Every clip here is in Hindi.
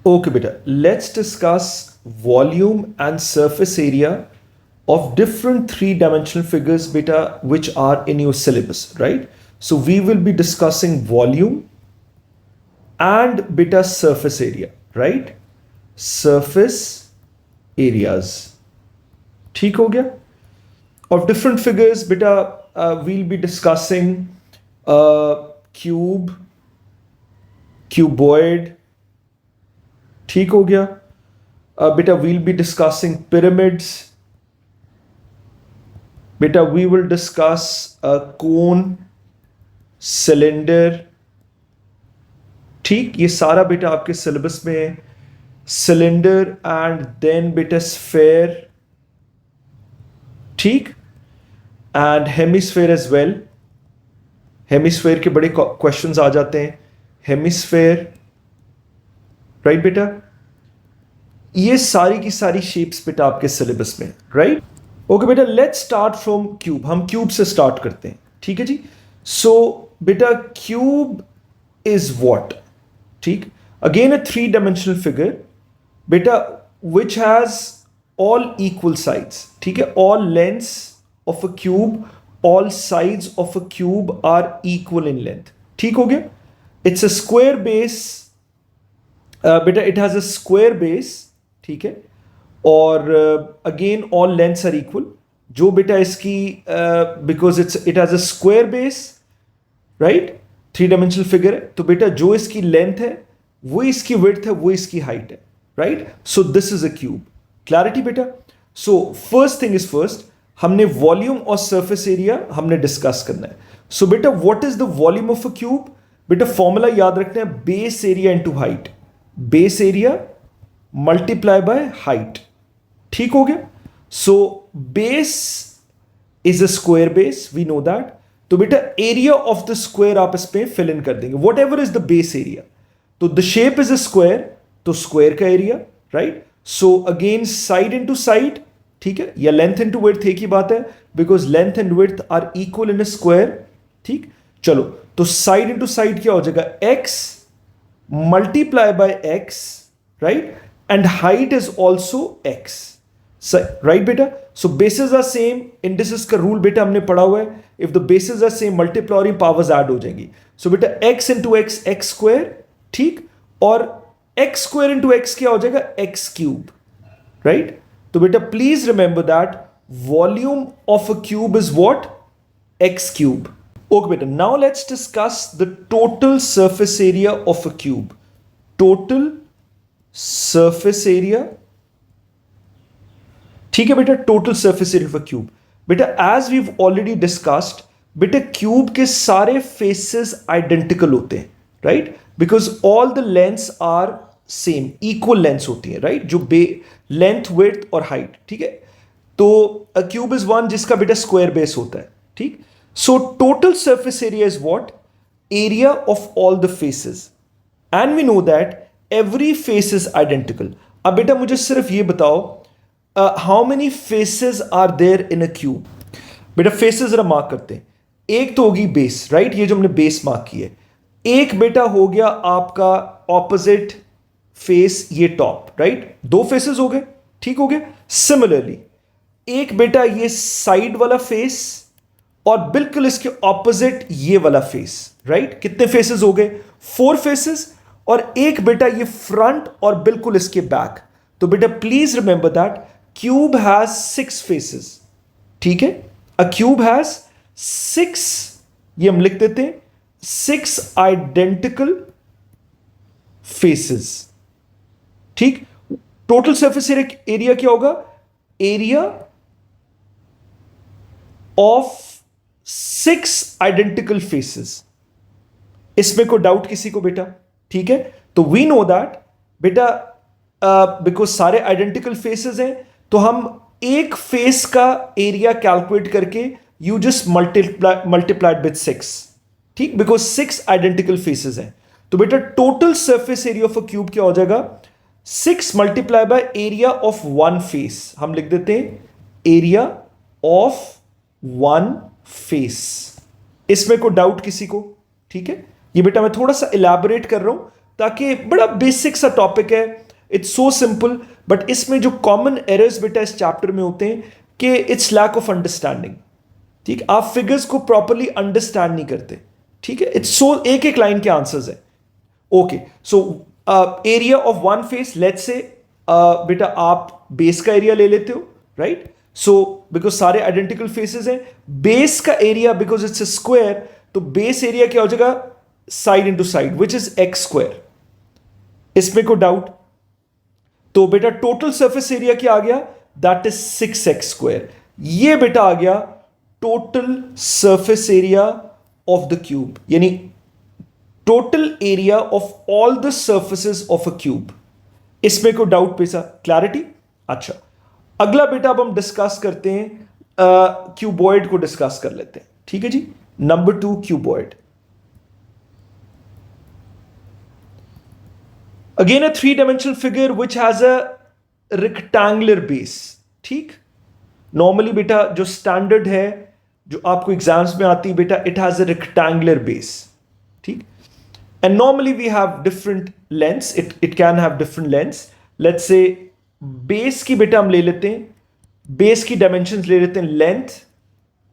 Okay, beta. Let's discuss volume and surface area of different three-dimensional figures, beta, which are in your syllabus, right? So we will be discussing volume and beta surface area, right? Surface areas. ठीक हो गया? Of different figures, beta, we'll be discussing cube, cuboid. ठीक हो गया? Beta, we'll be discussing pyramids. Beta, we will discuss a cone, cylinder. ठीक, ये सारा बेटा आपके सिलेबस में है. सिलेंडर एंड देन बेटा स्फेयर. ठीक, and hemisphere as well. Hemisphere के बड़े क्वेश्चंस आ जाते हैं. हेमिस्फेयर, राइट बेटा. ये सारी की सारी शेप्स बेटा आपके सिलेबस में, राइट. ओके बेटा, लेट्स स्टार्ट फ्रॉम क्यूब. हम क्यूब से स्टार्ट करते हैं. ठीक है जी. सो बेटा क्यूब इज व्हाट. ठीक, again a three dimensional figure बेटा which has all equal sides. ठीक है, all lengths of a cube, all sides of a cube are equal in length. ठीक हो गया. इट्स अ स्क्वायर बेस बेटा, it has a square base. ठीक है, और again all lengths are equal. जो बेटा इसकी because it has a square base, right, three dimensional figure है, तो बेटा जो इसकी लेंथ है वो इसकी विड्थ है, वो इसकी हाइट है, right. So this is a cube. Clarity बेटा. So first thing is first, हमने वॉल्यूम और सरफेस एरिया हमने डिस्कस करना है. सो बेटा what is the volume of a cube. बेटा फॉर्मूला याद रखना है, base area into height. Base area multiply by height. ठीक हो गया. So base is a square base, we know that. तो बेटा एरिया ऑफ द स्क्वायर आप इस पे फिल इन कर देंगे, whatever is the base area. तो the shape is a square, तो स्क्वायर का area, right. So again side into side. ठीक है, या लेंथ इंटू विड्थ एक ही बात है, because length and width are equal in a square. ठीक, चलो तो साइड इंटू साइड क्या हो जाएगा, x multiply by x, right, and height is also x. Right बेटा. So bases are same. Indices का रूल बेटा हमने पढ़ा हुआ है, if the bases are same multiplying powers add हो जाएंगी. सो बेटा x into x x square. ठीक, और एक्स स्क्वायर इंटू एक्स क्या हो जाएगा, एक्स क्यूब, राइट. तो बेटा please remember that volume of a cube is what, x cube. Okay बेटा, now let's discuss the total surface area of a cube. Total surface area. ठीक है बेटा, total surface area of a cube. बेटा एज वी ऑलरेडी डिस्कस्ड, बेटा क्यूब के सारे फेसेस आइडेंटिकल होते हैं, right, because all the lengths are same, equal lengths होती है, राइट, जो लेंथ विड्थ और हाइट. ठीक है, तो अ क्यूब इज वन जिसका बेटा स्क्वायर बेस होता है. ठीक, so total surface area is what, area of all the faces, and we know that every face is identical. अब बेटा मुझे सिर्फ ये बताओ, how many faces are there in a cube. बेटा फेसेस जरा मार्क करते हैं. एक तो होगी बेस, राइट, ये जो हमने बेस मार्क की है. एक बेटा हो गया आपका ऑपोजिट फेस, ये टॉप, राइट, दो फेसेस हो गए. ठीक हो गया. सिमिलरली एक बेटा ये साइड वाला फेस, और बिल्कुल इसके ऑपोजिट ये वाला फेस, राइट. कितने फेसेस हो गए, फोर फेसेस. और एक बेटा ये फ्रंट और बिल्कुल इसके बैक. तो बेटा please remember that cube has six faces. ठीक है, अ क्यूब हैज सिक्स, ये हम लिख देते हैं, सिक्स आइडेंटिकल फेसेस. ठीक, टोटल सरफेस एरिया क्या होगा, area of six identical faces. इसमें कोई डाउट किसी को बेटा. ठीक है, तो वी नो दैट बेटा बिकॉज सारे आइडेंटिकल फेसेस हैं, तो हम एक फेस का एरिया कैलकुलेट करके you just multiplied with six. ठीक, बिकॉज सिक्स आइडेंटिकल फेसेस हैं. तो बेटा total surface area of a cube क्या हो जाएगा, six multiply by area of one face. हम लिख देते हैं एरिया ऑफ वन फेस. इसमें कोई डाउट किसी को. ठीक है, ये बेटा मैं थोड़ा सा इलैबोरेट कर रहा हूं ताकि बड़ा बेसिक सा टॉपिक है, इट्स सो सिंपल, बट इसमें जो कॉमन एरर्स बेटा इस चैप्टर में होते हैं कि इट्स लैक ऑफ अंडरस्टैंडिंग। ठीक, आप फिगर्स को प्रॉपरली अंडरस्टैंड नहीं करते। ठीक है, इट्स सो एक एक लाइन के आंसर्स है। Okay, so area of one face, let's say बेटा आप बेस का एरिया ले लेते हो, राइट? सो बिकॉज सारे आइडेंटिकल फेसेस हैं, बेस का area because it's a square, तो बेस एरिया क्या हो जाएगा? Side into side, which is x square. इसमें कोई डाउट? तो बेटा टोटल सरफेस एरिया क्या आ गया? That is 6x square. ये बेटा आ गया total surface area of the cube, यानी total area of all the surfaces of a cube. इसमें कोई डाउट पैसा? क्लैरिटी? अच्छा, अगला बेटा अब हम डिस्कस करते हैं, क्यूबॉइड को डिस्कस कर लेते हैं। ठीक है जी, number 2 cuboid. Again a 3 dimensional figure which has a rectangular base. ठीक, नॉर्मली बेटा जो स्टैंडर्ड है, जो आपको एग्जाम्स में आती है बेटा, it has a rectangular base. ठीक, and normally we have different lengths, it can have different lengths. Let's say base की बेटा हम ले लेते हैं, बेस की डायमेंशंस ले लेते हैं, लेंथ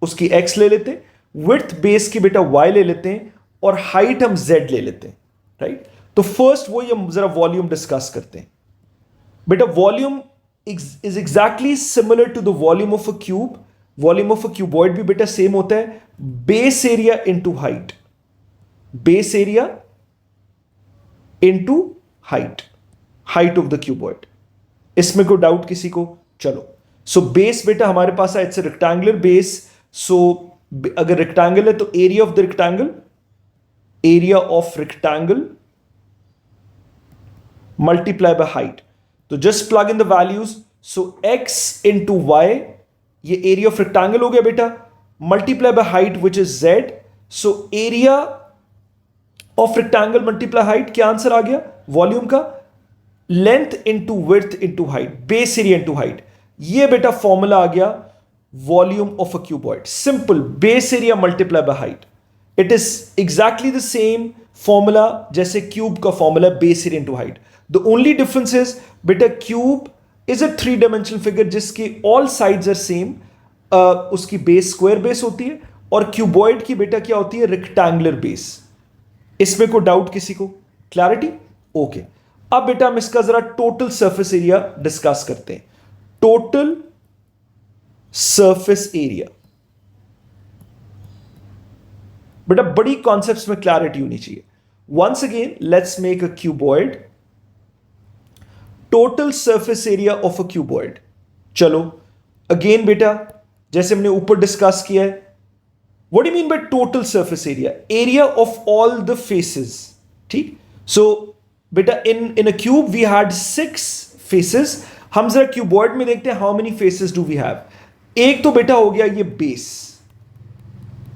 उसकी x ले लेते हैं, विड्थ बेस की बेटा y ले लेते हैं, और हाइट हम z ले लेते हैं, राइट? तो फर्स्ट वो हम जरा वॉल्यूम डिस्कस करते हैं। बेटा volume is exactly similar to the volume of a cube. Volume of a cuboid भी बेटा सेम होता है, base area into height, base area into height, height of the cuboid. इसमें कोई डाउट किसी को? चलो, सो बेस बेटा हमारे पास है, it's a rectangular base. So अगर रेक्टेंगल है तो area of the rectangle, area of rectangle multiply by height. तो just plug in the values. So x into y, ये एरिया ऑफ रेक्टेंगल हो गया बेटा, multiply by height which is z। So area of rectangle multiply height, क्या आंसर आ गया वॉल्यूम का? Length into width into height, base area into height. ये बेटा फॉर्मूला आ गया volume of a cuboid. Simple, base area multiply by height. It is exactly the same formula जैसे क्यूब का formula, base area into height. The only difference is बेटा cube is a 3 dimensional figure जिसकी ऑल साइड्स आर सेम, उसकी बेस स्क्वायर बेस होती है, और क्यूबॉइड की बेटा क्या होती है? Rectangular base. इसमें कोई डाउट किसी को? क्लैरिटी? ओके, अब बेटा हम इसका जरा टोटल सरफेस एरिया डिस्कस करते हैं। टोटल सरफेस एरिया बेटा बड़ी कॉन्सेप्ट्स में क्लैरिटी होनी चाहिए। Once again let's make a cuboid. Total surface area of a cuboid. चलो अगेन बेटा जैसे हमने ऊपर डिस्कस किया है, what do you mean by total surface area? Area of all the faces. ठीक, सो बेटा in a cube we had 6 faces. हम जरा क्यूबॉइड में देखते हैं how many faces do we have. एक तो बेटा हो गया ये बेस,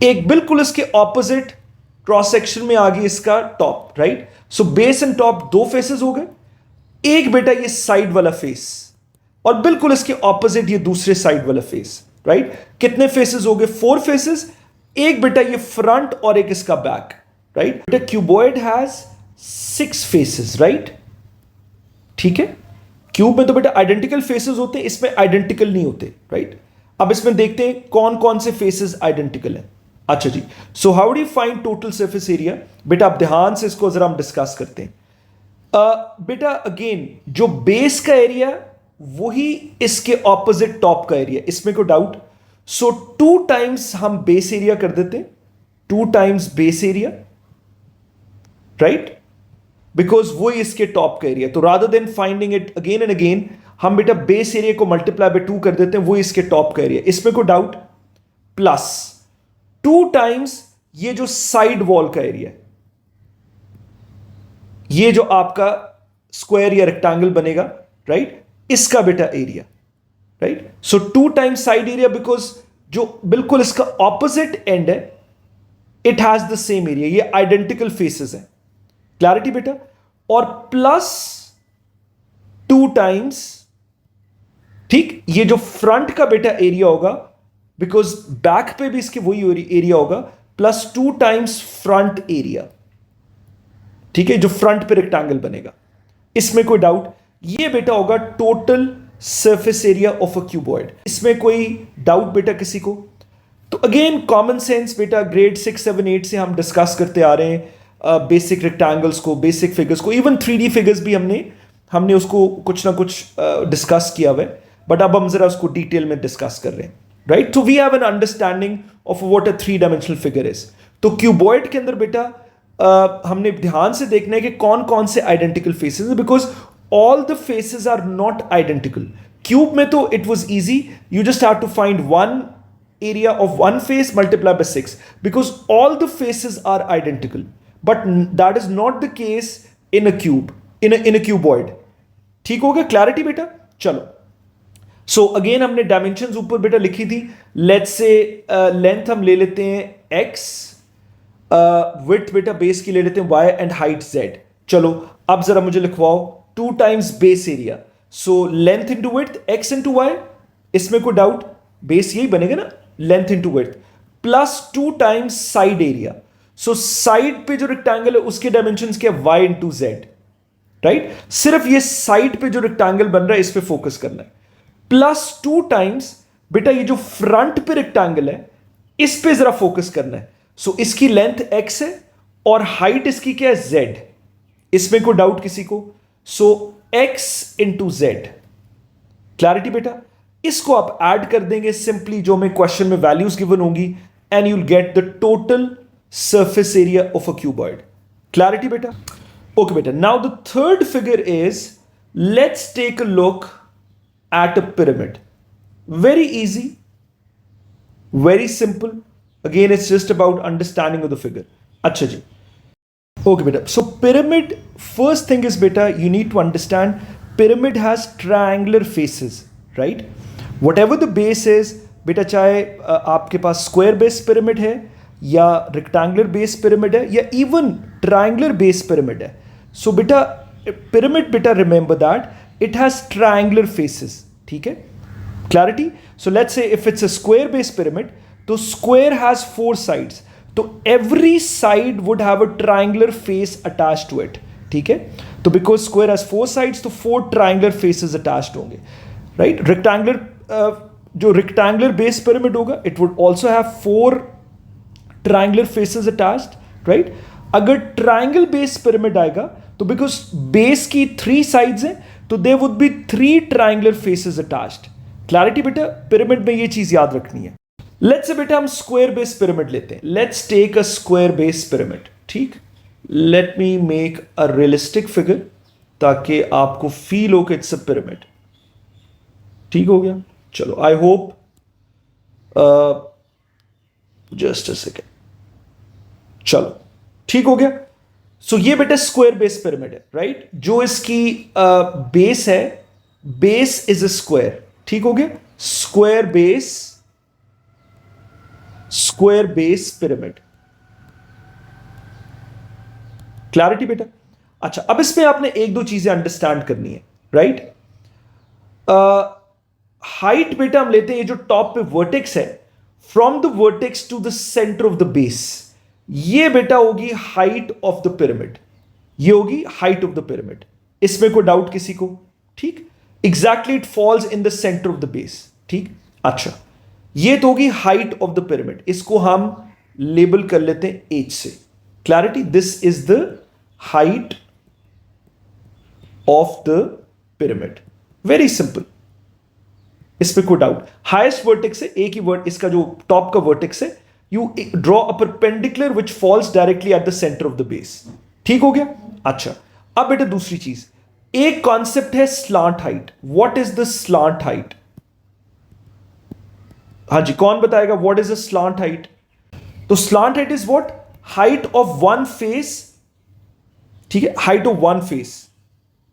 एक बिल्कुल इसके ऑपोजिट क्रॉस सेक्शन में आ गई इसका top, right? So base and top 2 faces हो गए। एक बेटा ये साइड वाला फेस, और बिल्कुल इसके ऑपोजिट ये दूसरे साइड वाला फेस, राइट? कितने फेसेस हो गए? 4 फेसेस। एक बेटा ये फ्रंट और एक इसका बैक, राइट? बेटा क्यूबॉइड हैज 6 फेसेस, राइट? ठीक है, क्यूब में तो बेटा आइडेंटिकल फेसेस होते हैं, इसमें आइडेंटिकल नहीं होते, राइट? अब इसमें देखते हैं कौन कौन से फेसेस आइडेंटिकल हैं। अच्छा जी, so how do you find total surface area? बेटा आप ध्यान से इसको जरा हम डिस्कस करते हैं। बेटा अगेन जो बेस का एरिया वही इसके ऑपोजिट टॉप का एरिया, इसमें कोई डाउट? सो 2 टाइम्स हम बेस एरिया कर देते हैं, 2 times base area, right? Because वो इसके टॉप का एरिया। तो rather than finding it again and again, हम बेटा बेस एरिया को मल्टीप्लाई बाय 2 कर देते हैं, वो इसके टॉप का एरिया। इसमें कोई डाउट? प्लस 2 टाइम्स ये जो साइड वॉल का एरिया है, ये जो आपका स्क्वायर या रेक्टेंगल बनेगा, राइट? इसका बेटा area, right? So 2 times side area, because जो बिल्कुल इसका ऑपोजिट एंड है, it has the same area, ये आइडेंटिकल फेसेस हैं। क्लैरिटी बेटा? और प्लस 2 टाइम्स, ठीक, ये जो फ्रंट का बेटा एरिया होगा, बिकॉज बैक पे भी इसके वही एरिया होगा, प्लस 2 टाइम्स फ्रंट एरिया, ठीक है, जो फ्रंट पे रेक्टेंगल बनेगा, इसमें कोई डाउट? ये बेटा होगा total surface area of a cuboid. इसमें कोई डाउट बेटा किसी को? तो अगेन कॉमन सेंस बेटा ग्रेड 6, 7, 8 से हम डिस्कस करते आ रहे हैं बेसिक रेक्टेंगल्स को, बेसिक फिगर्स को, इवन 3D फिगर्स भी हमने उसको कुछ ना कुछ डिस्कस किया हुआ है, बट अब हम जरा उसको डिटेल में डिस्कस कर रहे हैं, राइट? तो we have an understanding of what a 3 dimensional figure is. तो क्यूबॉइड के अंदर बेटा हमने ध्यान से देखना है कि कौन कौन से आइडेंटिकल फेसेस है, because all the faces are not identical. Cube में तो it was easy, you just have to find one area of one face multiply by 6 because all the faces are identical, but that is not the case in a cube, in a cuboid। ठीक हो गया? क्लैरिटी बेटा? चलो, सो अगेन हमने डायमेंशंस ऊपर बेटा लिखी थी। लेट्स से लेंथ हम ले लेते हैं x, विड्थ बेटा बेस की ले लेते हैं y एंड हाइट z। चलो अब जरा मुझे लिखवाओ 2 times base area, so length into width x into y। इसमें कोई डाउट? बेस यही बनेगा ना, length into width, plus 2 times side area. So side पे जो रेक्टेंगल है उसके डायमेंशंस क्या है? y into Z, right? सिर्फ ये साइड पे जो रेक्टेंगल बन रहा है इस पे फोकस करना है, प्लस 2 times बेटा ये जो फ्रंट पे रेक्टेंगल है इस पे जरा फोकस करना है। सो इसकी लेंथ x है और हाइट इसकी क्या है? z। इसमें कोई डाउट किसी को? सो x इंटू जेड। क्लैरिटी बेटा? इसको आप ऐड कर देंगे सिंपली जो हमें क्वेश्चन में वैल्यूज गिवन होंगी, and you will get the total surface area of a cuboid. Clarity बेटा? ओके बेटा, now the third figure is, let's take a look at a pyramid. Very easy, very simple, again it's just about understanding of the figure. अच्छा जी, ओके बेटा, so pyramid, first thing is बेटा you need to understand pyramid has triangular faces, right? Whatever the base is बेटा, चाहे आपके पास स्क्वायर बेस पिरामिड है या रेक्टेंगुलर बेस पिरामिड है या इवन ट्रायंगुलर बेस पिरामिड है, सो बेटा पिरामिड बेटा remember that it has triangular faces. ठीक है? Clarity? So let's say if it's a square base pyramid, तो स्क्वायर हैज 4 साइड्स, तो every side would have a triangular face attached to it. ठीक है? तो बिकॉज स्क्वायर हैज 4 साइड्स, तो 4 ट्रायंगुलर फेसेस अटैच्ड होंगे, राइट? रेक्टेंगुलर जो रेक्टेंगुलर बेस पिरामिड होगा it would also have 4 triangular faces attached, right? अगर ट्रायंगल बेस पिरामिड आएगा तो बिकॉज बेस की 3 साइड्स हैं तो दे would B 3 triangular faces attached. Clarity बेटा? पिरामिड में ये चीज याद रखनी है। लेट्स से बेटा हम स्क्वायर बेस पिरामिड लेते हैं, let's take a square base pyramid. ठीक? Let me make a realistic figure ताकि आपको फील हो कि इट्स अ पिरामिड। ठीक हो गया? चलो, I hope, just a second, चलो ठीक हो गया। सो ये बेटा स्क्वायर बेस पिरामिड है, राइट? जो इसकी बेस है, बेस इज अ स्क्वायर। ठीक हो गया? Square base pyramid. क्लैरिटी बेटा? अच्छा, अब इसमें आपने एक दो चीजें अंडरस्टैंड करनी है, राइट? हाइट बेटा हम लेते हैं, ये जो टॉप पे वर्टेक्स है, from the vertex to the centre of the base, ये बेटा होगी हाइट ऑफ द पिरामिड। ये होगी हाइट ऑफ द पिरामिड। इसमें कोई डाउट किसी को? ठीक? Exactly it falls in the centre of the base. ठीक? अच्छा, ये तो होगी हाइट ऑफ द पिरामिड, इसको हम लेबल कर लेते हैं h से। Clarity? This is the height of the pyramid. Very simple, इसमें कोई डाउट? हाईएस्ट वर्टेक्स है, एक ही वर्ट, इसका जो टॉप का वर्टेक्स है, you draw a perpendicular which falls directly at the centre of the base. ठीक हो गया? अच्छा, अब बेटा दूसरी चीज, एक कॉन्सेप्ट है slant height. What is the slant height? हाँ जी, कौन बताएगा what is a slant height? तो slant height is what? Height of one face. ठीक है? Height of one face,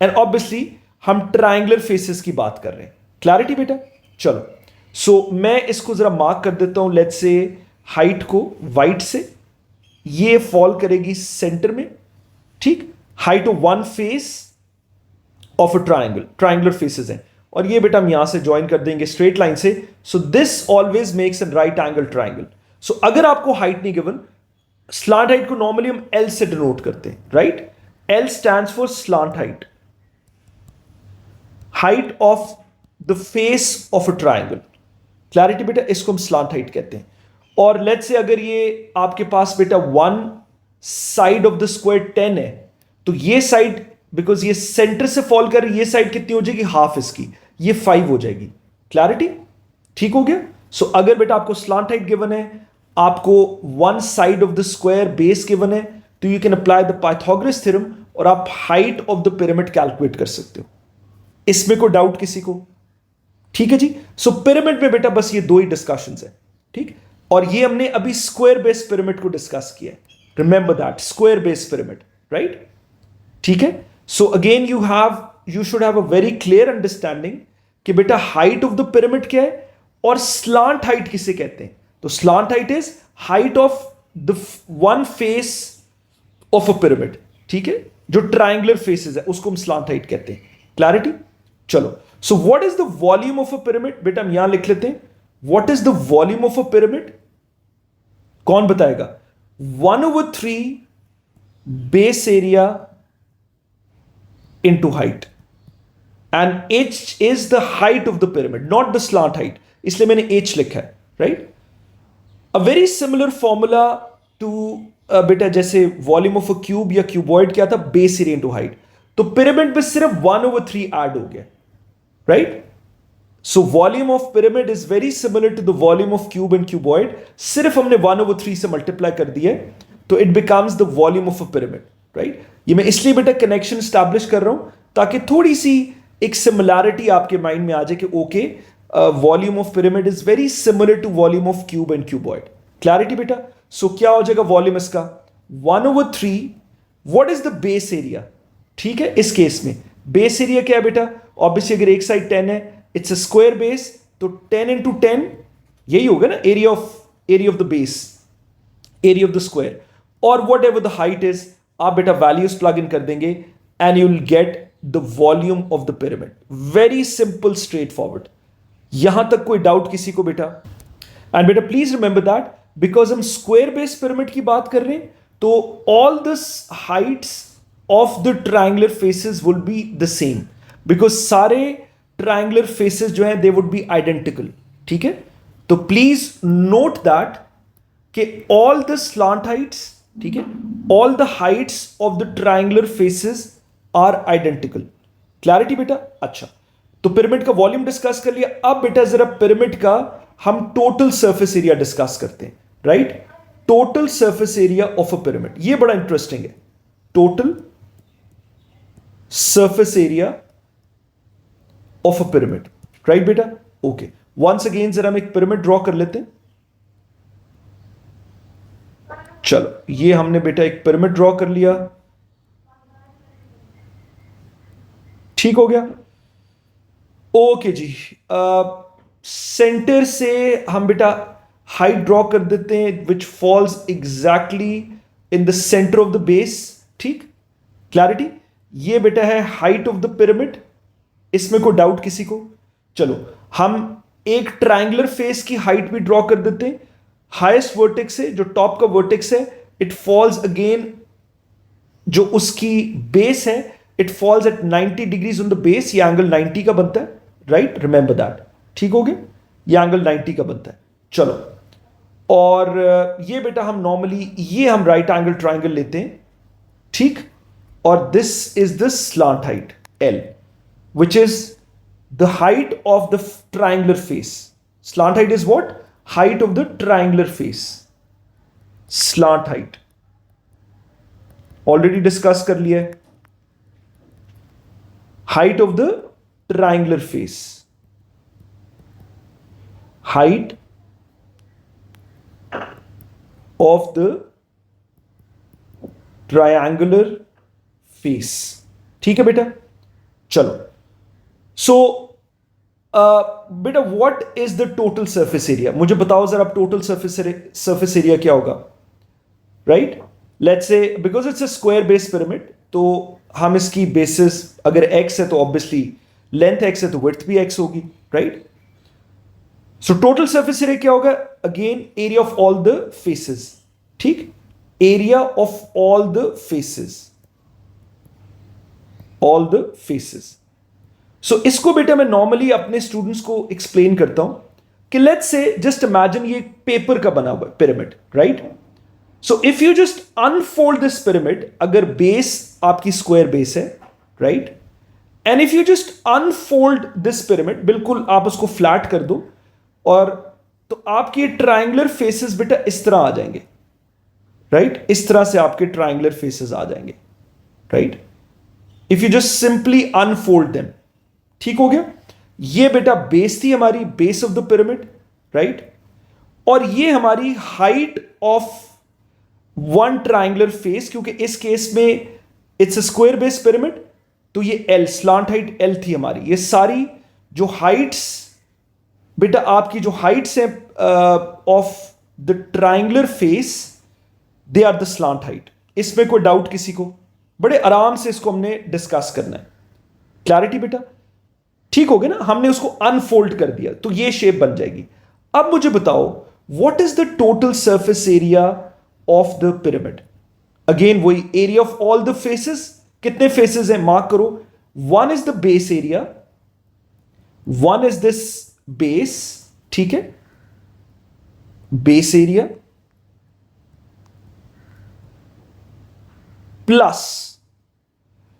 and obviously हम ट्रायंगुलर फेसेस की बात कर रहे हैं। क्लैरिटी बेटा? चलो, सो मैं इसको जरा मार्क कर देता हूं, लेट्स से हाइट को वाइट से, ये फॉल करेगी सेंटर में। ठीक? Height of one face of a triangle, triangular faces हैं, और ये बेटा हम यहां से ज्वाइन कर देंगे स्ट्रेट लाइन से। So this always makes an right angle triangle. सो अगर आपको हाइट नहीं गिवन, स्लांट हाइट को नॉर्मली हम एल से डिनोट करते हैं, right? L stands for slant height. Height of the face of a triangle. Clarity बेटा, इसको हम स्लांट हाइट कहते हैं. और लेट्स से अगर ये आपके पास बेटा one side of the square 10 है, तो ये साइड बिकॉज ये सेंटर से फॉल कर रही, ये साइड कितनी हो जाएगी? हाफ इसकी, ये 5 हो जाएगी. क्लैरिटी? ठीक हो गया. सो अगर बेटा आपको स्लांट हाइट गिवन है, आपको one side of the square base given है, तो you can apply the Pythagoras theorem और आप height of the pyramid calculate कर सकते हो. इसमें कोई डाउट किसी को? ठीक है जी. सो पिरामिड में बेटा बस ये दो ही डिस्कशंस है. ठीक. और ये हमने अभी स्क्वायर बेस पिरामिड को डिस्कस किया है. Remember that, square base pyramid, right? ठीक है. So again you should have a very clear understanding कि बेटा हाइट ऑफ द पिरामिड क्या है और स्लांट हाइट किसे कहते हैं. तो slant height is height of the one face of a pyramid. ठीक है. जो ट्रायंगुलर फेसेस है उसको हम स्लांट हाइट कहते हैं. क्लैरिटी? चलो. So what is the volume of a pyramid? बेटा हम यहां लिख लेते हैं. What is the volume of a pyramid? कौन बताएगा? 1/3 base area into height, and h is the height of the pyramid, not the slant height. इसलिए मैंने h लिखा है, right? A very similar formula to बेटा जैसे वॉल्यूम ऑफ अ क्यूब या क्यूबॉइड क्या था? Base area into height. तो पिरामिड में सिर्फ 1/3 ऐड हो गया, right? So volume of pyramid is very similar to the volume of cube and cuboid. सिर्फ हमने 1/3 से मल्टीप्लाई कर दिया है, तो it becomes the volume of a pyramid, right? ये मैं इसलिए बेटा कनेक्शन स्टैब्लिश कर रहा हूं ताकि थोड़ी सी एक सिमिलैरिटी आपके माइंड में आ जाए कि okay, volume of pyramid is very similar to volume of cube and cuboid. Clarity बेटा? सो क्या हो जाएगा वॉल्यूम इसका? 1/3. What is the base area? ठीक है. इस केस में बेस एरिया क्या है बेटा? ऑब्वियसली अगर एक साइड 10 है, इट्स अ स्क्वायर बेस, तो 10 इंटू 10 यही होगा ना, area of the base, area of the square. और whatever the height is, आप बेटा वैल्यूज प्लग इन कर देंगे and you will get the volume of the pyramid. Very simple, straightforward. यहां तक कोई डाउट किसी को बेटा? एंड बेटा प्लीज रिमेंबर दैट बिकॉज हम स्क्वायर बेस पिरामिड की बात कर रहे हैं, तो all this heights of the triangular faces will be the same because सारे ट्रायंगुलर फेसेस जो हैं दे वुड बी आइडेंटिकल. ठीक है. तो प्लीज नोट दैट कि ऑल द स्लांट हाइट्स, ठीक है, all the heights of the triangular faces are identical. Clarity बेटा? अच्छा, तो पिरामिड का वॉल्यूम डिस्कस कर लिया. अब बेटा जरा पिरामिड का हम टोटल सरफेस एरिया डिस्कस करते हैं, right? Total surface area of a pyramid, ये बड़ा इंटरेस्टिंग है. Total surface area of a pyramid, right बेटा? ओके. वंस अगेन जरा हम एक पिरामिड ड्रॉ कर लेते हैं. चलो, ये हमने बेटा एक पिरामिड ड्रॉ कर लिया. ठीक हो गया. ओके जी. सेंटर से हम बेटा हाइट ड्रॉ कर देते हैं which falls exactly in the centre of the base. ठीक. क्लैरिटी? ये बेटा है हाइट ऑफ द पिरामिड. इसमें कोई डाउट किसी को? चलो, हम एक ट्रायंगुलर फेस की हाइट भी ड्रॉ कर देते हैं. हाईएस्ट वर्टेक्स है, जो टॉप का वर्टेक्स है, इट फॉल्स अगेन, जो उसकी बेस है, it falls at 90 degrees on the base. ये एंगल 90 का बनता है, राइट? Remember that. ठीक हो गया. ये एंगल 90 का बनता है. चलो, और ये बेटा हम नॉर्मली ये हम राइट एंगल ट्रायंगल लेते हैं. ठीक. और this is the slant height L, which is the height of the triangular face. Slant height is what? Height of the triangular face. Slant height already discuss कर लिया है. Height of the triangular face. Height of the triangular face. ठीक है बेटा? चलो. सो बेटा what is the total surface area? मुझे बताओ जरा, टोटल सरफेस एरिया क्या होगा? Right? Let's say because it's a square base pyramid, तो हम इसकी बेसिस अगर x है तो ऑब्वियसली लेंथ x है तो विड्थ भी x होगी, right? So total surface area क्या होगा? Again area of all the faces. ठीक. Area of all the faces. All the faces. सो इसको बेटा मैं नॉर्मली अपने स्टूडेंट्स को एक्सप्लेन करता हूं कि लेट्स से जस्ट इमेजिन ये पेपर का बना हुआ pyramid, right? So if you just unfold this pyramid, अगर बेस आपकी स्क्वायर बेस है, right, and if you just unfold this pyramid, बिल्कुल आप उसको फ्लैट कर दो, और तो आपके ट्रायंगुलर फेसेस बेटा इस तरह आ जाएंगे, राइट? इस तरह से आपके ट्रायंगुलर फेसेस आ जाएंगे, right? If you just simply unfold them, ठीक हो गया? ये बेटा बेस थी हमारी, base of the pyramid, right? और ये हमारी height of one triangular face, क्योंकि इस केस में it's a square base pyramid, तो ये एल, स्लांट हाइट एल थी हमारी। ये सारी जो हाइट्स बेटा आपकी जो हाइट्स हैं of the triangular face, they are the slant height. इसमें कोई डाउट किसी को? बड़े आराम से इसको हमने डिस्कस करना है। क्लैरिटी बेटा? ठीक हो गया ना? हमने उसको अनफोल्ड कर दिया तो ये शेप बन जाएगी। अब मुझे बताओ what is the total surface area of the pyramid? Again वही area of all the faces. कितने फेसेस हैं मार्क करो। One is the base area, one is this base, ठीक है, बेस एरिया प्लस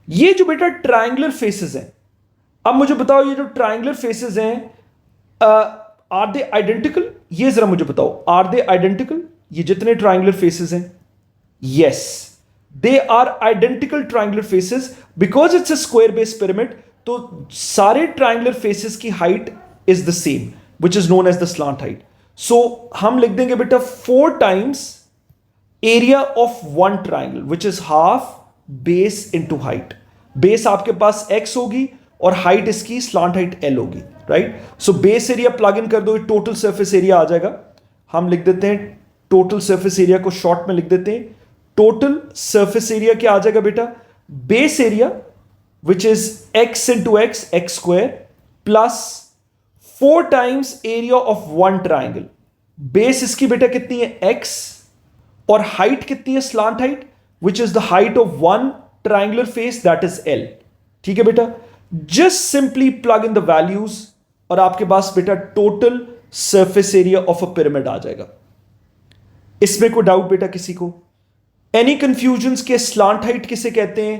ये जो बेटा ट्रायंगुलर फेसेस हैं। अब मुझे बताओ ये जो ट्रायंगुलर फेसेस हैं आर दे आइडेंटिकल? ये जरा मुझे बताओ, आर दे आइडेंटिकल? ये जितने ट्रायंगुलर फेसेस हैं, yes they are identical triangular faces, because it's a square base pyramid. तो सारे ट्रायंगुलर फेसेस की height is the same, which is known as the slant height. So हम लिख देंगे बेटा 4 times area of one triangle, which is half base into height. Base आपके पास x होगी और हाइट इसकी स्लांट हाइट l होगी, right? So base area plug in कर दो, टोटल सरफेस एरिया आ जाएगा। हम लिख देते हैं टोटल सरफेस एरिया को शॉर्ट में लिख देते हैं। टोटल सरफेस एरिया क्या आ जाएगा बेटा? Base area which is x into x, x square, plus 4 times area of one triangle. Base इसकी बेटा कितनी है? x, और हाइट कितनी है? Slant height, which is the height of one triangular face, that is l। ठीक है बेटा? Just simply plug in the values और आपके पास बेटा total surface area of a pyramid आ जाएगा। इसमें कोई डाउट बेटा किसी को? एनी कंफ्यूजन के स्लांट हाइट किसे कहते हैं?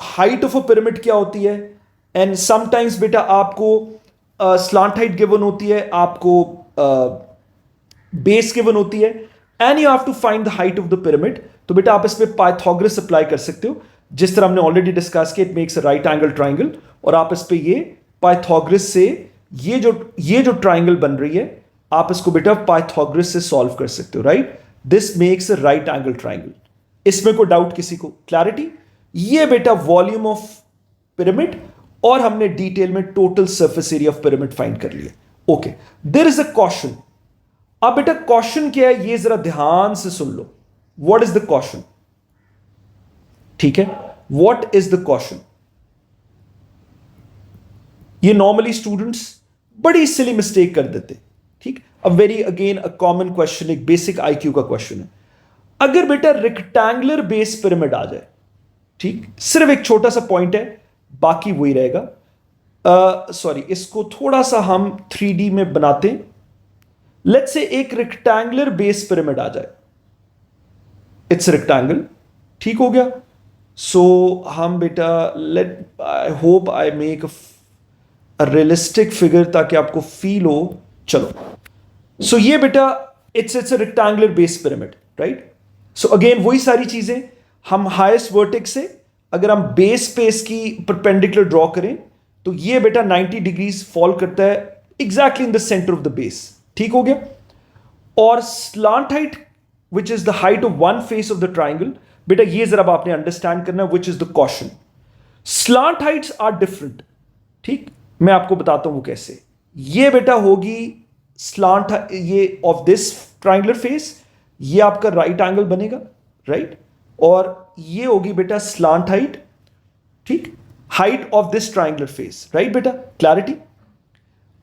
हाइट ऑफ अ पिरामिड क्या होती है? एंड समटाइम्स बेटा आपको स्लांट हाइट गिवन होती है, आपको बेस गिवन होती है, and you have to find the height of the pyramid. तो बेटा आप इसमें पाइथागोरस अप्लाई कर सकते हो, जिस तरह हमने ऑलरेडी डिस्कस किया, it makes a right angle triangle, और आप इस पे ये पाइथागोरस से ये जो ट्राइंगल बन रही है, आप इसको बेटा पाइथागोरस से सॉल्व कर सकते हो, right? This makes a right angle triangle. इसमें कोई डाउट किसी को? क्लैरिटी? ये बेटा वॉल्यूम ऑफ पिरामिड, और हमने डिटेल में total surface area of pyramid find कर लिया। Okay, there is a question. अब बेटा क्वेश्चन क्या है ये जरा ध्यान से सुन लो। What is the question? ठीक है, व्हाट इज द क्वेश्चन? ये नॉर्मली स्टूडेंट्स बड़ी सिली मिस्टेक कर देते। ठीक, a very again a common question, एक बेसिक आईक्यू का क्वेश्चन है। अगर बेटा रेक्टेंगुलर बेस पिरामिड आ जाए, ठीक, सिर्फ एक छोटा सा पॉइंट है, बाकी वही रहेगा। सॉरी, इसको थोड़ा सा हम 3D में बनाते हैं। लेट्स से एक रेक्टेंगुलर बेस पिरामिड आ जाए, इट्स रेक्टेंगल, ठीक हो गया? सो हम बेटा let, I hope I make a realistic figure ताकि आपको फील हो। चलो, सो ये बेटा it's a rectangular base pyramid, right? So again वही सारी चीजें, हम हाईएस्ट वर्टेक्स से अगर हम बेस पे इसकी परपेंडिकुलर ड्रॉ करें तो ये बेटा 90 डिग्रीज फॉल करता है exactly in the centre of the base. ठीक हो गया? और slant height which is the height of one face of the triangle, बेटा ये जरा आपने अंडरस्टैंड करना, which is the question. Slant heights are different. ठीक, मैं आपको बताता हूं वो कैसे। ये बेटा होगी स्लांट, ये ऑफ दिस ट्राइंगुलर फेस, ये आपका राइट एंगल बनेगा, राइट? और ये होगी बेटा स्लांट हाइट, ठीक, height of this triangular face, right बेटा? क्लैरिटी?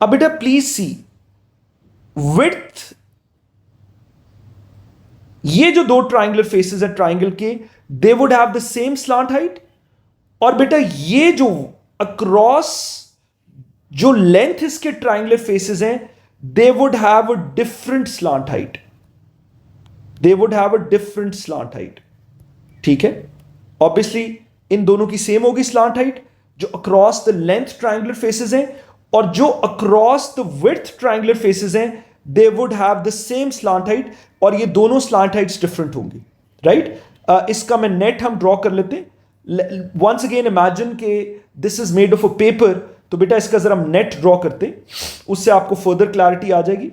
अब बेटा प्लीज सी, विड्थ, ये जो दो ट्राइंगुलर फेसेस है ट्राइंगल के, दे would have the same slant height, और बेटा ये जो अक्रॉस जो लेंथ इसके ट्राइंगुलर फेसेस हैं, they would have a different slant height, they would have a different slant height. ठीक है, ऑब्वियसली इन दोनों की सेम होगी स्लांट हाइट, जो across the length triangular faces हैं और जो across the width triangular faces हैं, they would have the same slant height, और ये दोनों स्लांट हाइट्स डिफरेंट होंगी, राइट। इसका मैं नेट हम ड्रॉ कर लेते हैं। वंस अगेन इमेजिन के this is made of a paper, तो बेटा इसका जरा हम नेट ड्रॉ करते हैं, उससे आपको फर्दर क्लैरिटी आ जाएगी।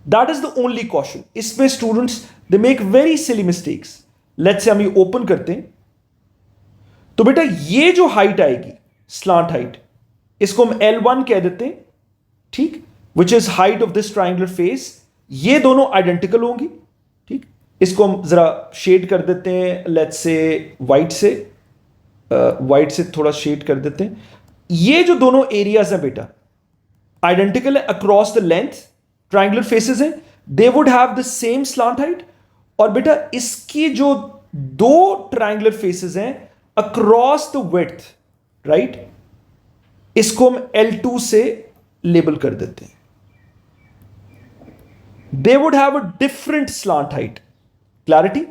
That is the only question. इसमें students they make very silly mistakes. Let's say हम ये ओपन करते हैं, तो बेटा ये जो हाइट आएगी स्लांट हाइट, इसको हम L1 कह देते हैं, ठीक, which is height of this triangular face. ये दोनों आइडेंटिकल होंगी, ठीक। इसको हम जरा शेड कर देते हैं, लेट्स से वाइट से, वाइट से थोड़ा शेड कर देते हैं। ये जो दोनों एरियाज हैं बेटा आइडेंटिकल है across the length, triangular faces हैं, they would have the same slant height. और बेटा इसकी जो दो ट्राइंगुलर फेसेस हैं अक्रॉस द विड्थ, राइट, इसको हम L2 से लेबल कर देते हैं। They would have a different slant height. Clarity,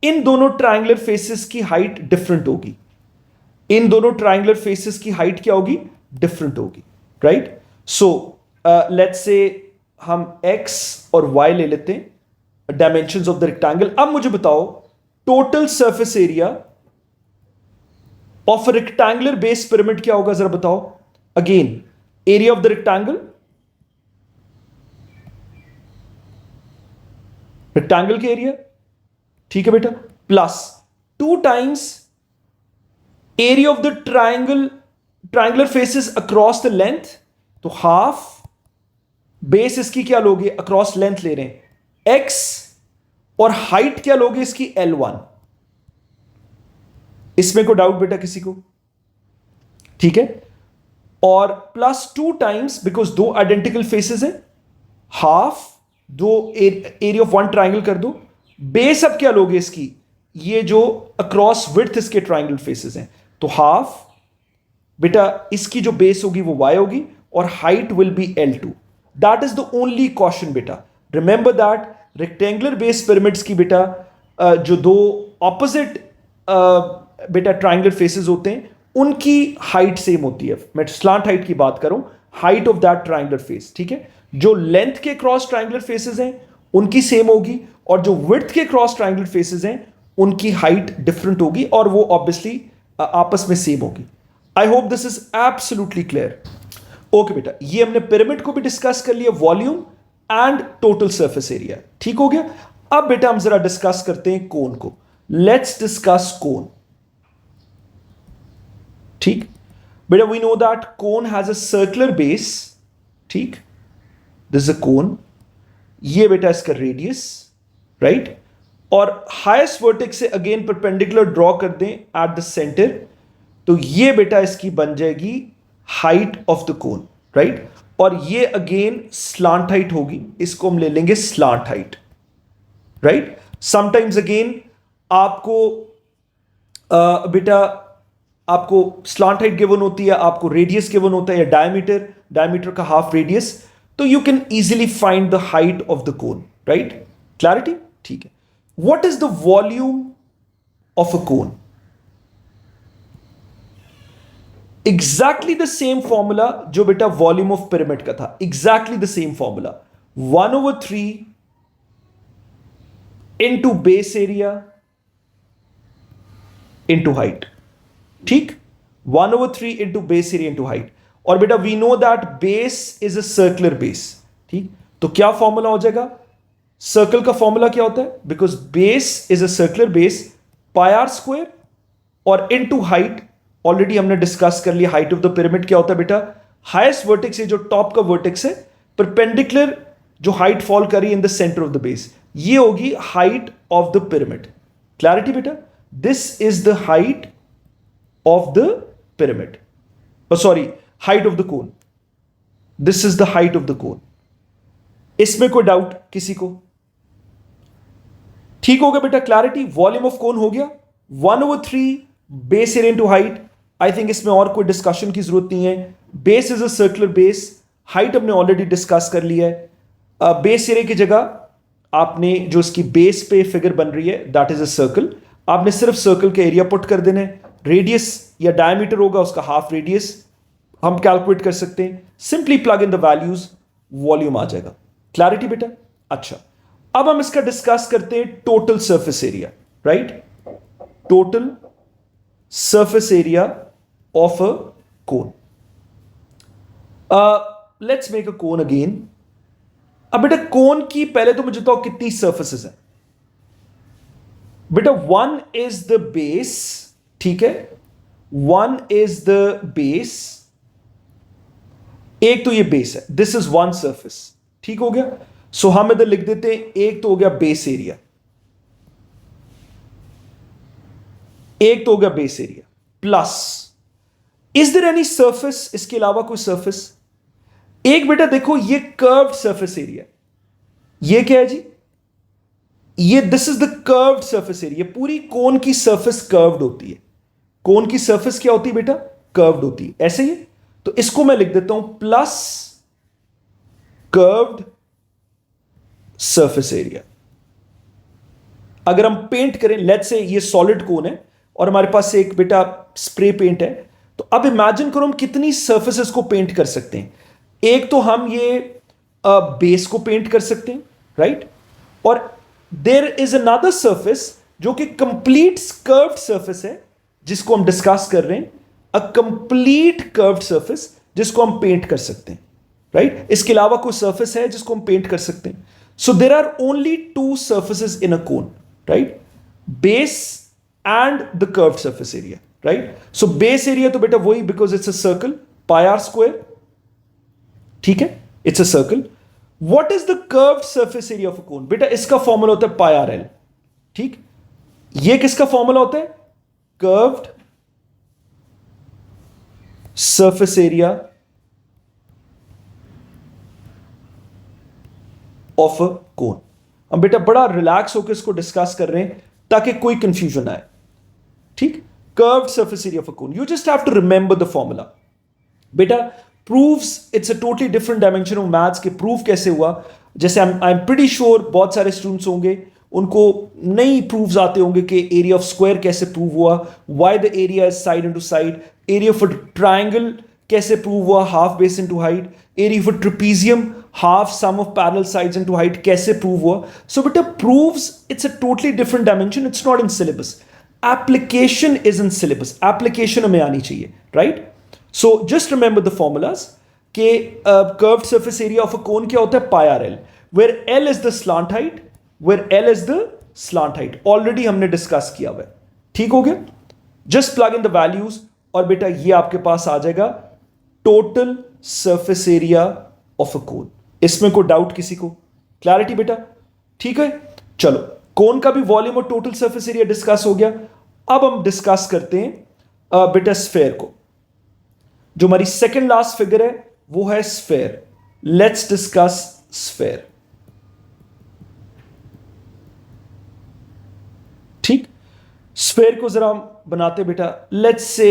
इन दोनों ट्राइंगुलर फेसेस की हाइट डिफरेंट होगी, इन दोनों ट्राइंगुलर फेसेस की हाइट क्या होगी, डिफरेंट होगी, राइट। सो लेट्स से हम x और y ले लेते हैं, डायमेंशंस ऑफ द रेक्टेंगल। अब मुझे बताओ total surface area of a rectangular base pyramid क्या होगा, जरा बताओ। Again area of the rectangle, rectangle के एरिया, ठीक है बेटा, plus 2 times area of the triangular faces across the length, तो हाफ बेस इसकी क्या लोगे, अक्रॉस लेंथ ले रहे हैं x, और हाइट क्या लोगे इसकी L1। इसमें कोई डाउट बेटा किसी को, ठीक है। और प्लस 2 टाइम्स, बिकॉज दो आइडेंटिकल फेसेस हैं, हाफ दो एरिया ऑफ वन ट्राइंगल कर दो, बेस अब क्या लोगे इसकी, ये जो अक्रॉस विड्थ इसके ट्राइंगल फेसेस हैं, तो हाफ बेटा इसकी जो बेस होगी वो y होगी, और height will be L2। That is the only question बेटा। Remember that rectangular base pyramids की बेटा जो दो ऑपोजिट बेटा ट्राइंगुलर फेसेस होते हैं उनकी हाइट सेम होती है। मैं स्लांट हाइट की बात करूं, height of that triangular face, ठीक है। जो लेंथ के क्रॉस ट्राइंगुलर फेसेस हैं उनकी सेम होगी, और जो विड्थ के क्रॉस ट्राइंगुलर फेसेस हैं उनकी हाइट डिफरेंट होगी, और वो ऑब्वियसली आपस में सेम होगी। आई hope this is absolutely clear. Okay बेटा, ये हमने पिरामिड को भी डिस्कस कर लिया, volume and total surface area, ठीक हो गया। अब बेटा हम जरा डिस्कस करते हैं कोन को। लेट्स डिस्कस कोन, ठीक बेटा। We know that cone has a circular base, ठीक, दिस इज अ कोन, ये बेटा इसका रेडियस, राइट, और हाईएस्ट वर्टेक्स से अगेन परपेंडिकुलर ड्रॉ कर दें एट द सेंटर, तो ये बेटा इसकी बन जाएगी height of the cone, right. और ये अगेन स्लांट हाइट होगी, इसको हम ले लेंगे slant height, right. Sometimes again आपको बेटा आपको स्लांट हाइट गिवन होती है, आपको रेडियस गिवन होता है, या डायमीटर का हाफ रेडियस, तो you can easily find the height of the cone, right. Clarity, ठीक है। What is the volume of a cone? Exactly the same formula जो बेटा वॉल्यूम ऑफ पिरामिड का था, exactly the same formula, 1/3 into base area into height, ठीक, 1/3 into base area into height. और बेटा we know that base is a circular base, ठीक, तो क्या फॉर्मूला हो जाएगा, सर्कल का फॉर्मूला क्या होता है, because base is a circular base, pi r square, और इनटू हाइट ऑलरेडी हमने डिस्कस कर लिया। हाइट ऑफ द पिरामिड क्या होता है बेटा, हाईएस्ट वर्टेक्स है जो टॉप का वर्टेक्स है, परपेंडिकुलर जो हाइट फॉल करी in the centre of the base, ये होगी height of the pyramid. Clarity बेटा, this is the height of the pyramid, sorry height of the cone, this is the height of the cone. इसमें कोई डाउट किसी को? ठीक हो गया बेटा, क्लैरिटी। वॉल्यूम ऑफ कोन हो गया 1/3 base area into height, I think इसमें और कोई डिस्कशन की जरूरत नहीं है। Base is a circular base, height हमने ऑलरेडी डिस्कस कर लिया है। बेस एरिया की जगह आपने जो इसकी बेस पे फिगर बन रही है दैट इज अ सर्कल, आपने सिर्फ सर्कल के एरिया पुट कर देना है। रेडियस या डायमीटर होगा उसका हाफ रेडियस हम कैलकुलेट कर सकते हैं, simply plug in the values, volume आ जाएगा। क्लैरिटी बेटा? अच्छा, अब हम इसका डिस्कस करते हैं total surface area, right? Total surface area of a cone. Let's make a cone again. अब बेटा कोन की पहले तो मुझे तो कितनी सर्फेसेस हैं बेटा? वन इज द बेस, ठीक है, वन इज द बेस, एक तो ये बेस है, दिस इज वन सर्फेस, ठीक हो गया। सो हम इधर लिख देते हैं एक तो हो गया बेस एरिया, एक तो हो गया base area, plus is there any surface, इसके अलावा कोई सर्फेस? एक बेटा देखो ये कर्व्ड सर्फेस एरिया, ये क्या है जी? ये this is the curved surface area. पूरी कोन की सर्फेस कर्व्ड होती है, कोन की सर्फेस क्या होती है बेटा? कर्व्ड होती है, ऐसे ही। तो इसको मैं लिख देता हूं प्लस कर्व्ड सर्फेस एरिया। अगर हम पेंट करें, लेट्स से ये सॉलिड कोन है और हमारे पास एक बेटा स्प्रे पेंट है, तो अब इमेजिन करो हम कितनी सर्फेसेस को पेंट कर सकते हैं। एक तो हम ये बेस को पेंट कर सकते हैं, राइट? और देयर इज अनदर सर्फेस जो कि कंप्लीट कर्व्ड सर्फेस है जिसको हम डिस्कस कर रहे हैं, अ कंप्लीट कर्व्ड सर्फेस जिसको हम पेंट कर सकते हैं, राइट? इसके अलावा कोई सर्फेस है जिसको हम पेंट कर सकते हैं? So there are only two surfaces in a cone, right? Base and the curved surface area, right? So base area तो बेटा वही, because it's a circle, pi r square, ठीक है, it's a circle. What is the curved surface area of a cone? बेटा इसका फॉर्मूला होता है pi r l, ठीक? ये किसका फॉर्मूला होता है? curved surface area of a cone. हम बेटा बड़ा रिलैक्स होकर इसको डिस्कस कर रहे हैं ताकि कोई कंफ्यूजन आए, ठीक? Curved surface area of a cone, you just have to remember the formula बेटा। Proves it's a totally different dimension of maths के प्रूफ कैसे हुआ, जैसे आई एम प्रीटी श्योर बहुत सारे स्टूडेंट्स होंगे उनको नई प्रूफ्स आते होंगे कि एरिया ऑफ स्क्वायर कैसे प्रूव हुआ, why the area is side into side, area of a triangle कैसे प्रूव हुआ, half base into height, area of a trapezium half sum of parallel sides into height कैसे prove हुआ। So बेटा proves it's a totally different dimension, it's not in syllabus. Application is in syllabus, application हमें आनी चाहिए, right? So just remember the formulas कि curved surface area of a cone क्या होता है? pi r l, where l is the slant height, where l is the slant height, already हमने डिस्कस किया हुआ है, ठीक हो गया? Just plug in the values और बेटा ये आपके पास आ जाएगा total surface area of a cone। इसमें कोई डाउट किसी को? क्लैरिटी बेटा? ठीक है, चलो कोन का भी वॉल्यूम और टोटल सरफेस एरिया डिस्कस हो गया। अब हम डिस्कस करते हैं बेटा स्फेयर को। जो हमारी सेकंड लास्ट फिगर है वो है स्फेयर। लेट्स डिस्कस स्फेयर, ठीक? स्फेयर को जरा हम बनाते बेटा। लेट्स से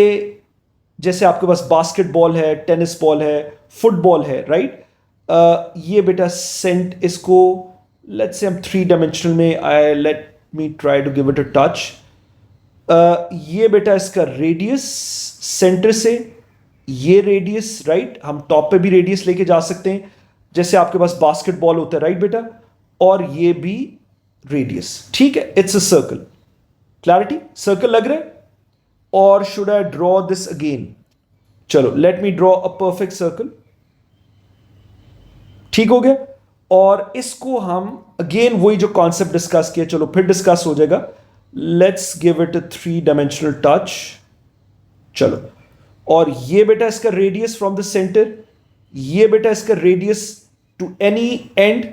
जैसे आपके पास बास्केटबॉल है, टेनिस बॉल है, फुटबॉल है, राइट? ये बेटा सेंट इसको लेट्स से हम 3 डायमेंशनल में, I let me try to give it a touch. ये बेटा इसका रेडियस सेंटर से ये रेडियस, राइट? हम टॉप पे भी रेडियस लेके जा सकते हैं जैसे आपके पास बास्केटबॉल होता है, राइट बेटा? और ये भी रेडियस, ठीक है? It's a circle. Clarity? Circle लग रहा है? और should I draw this again? चलो let me draw a perfect circle, ठीक हो गया? और इसको हम अगेन वही जो कॉन्सेप्ट डिस्कस किया, चलो फिर डिस्कस हो जाएगा। Let's give it a 3 dimensional touch, चलो। और ये बेटा इसका रेडियस फ्रॉम द सेंटर, ये बेटा इसका रेडियस टू एनी एंड,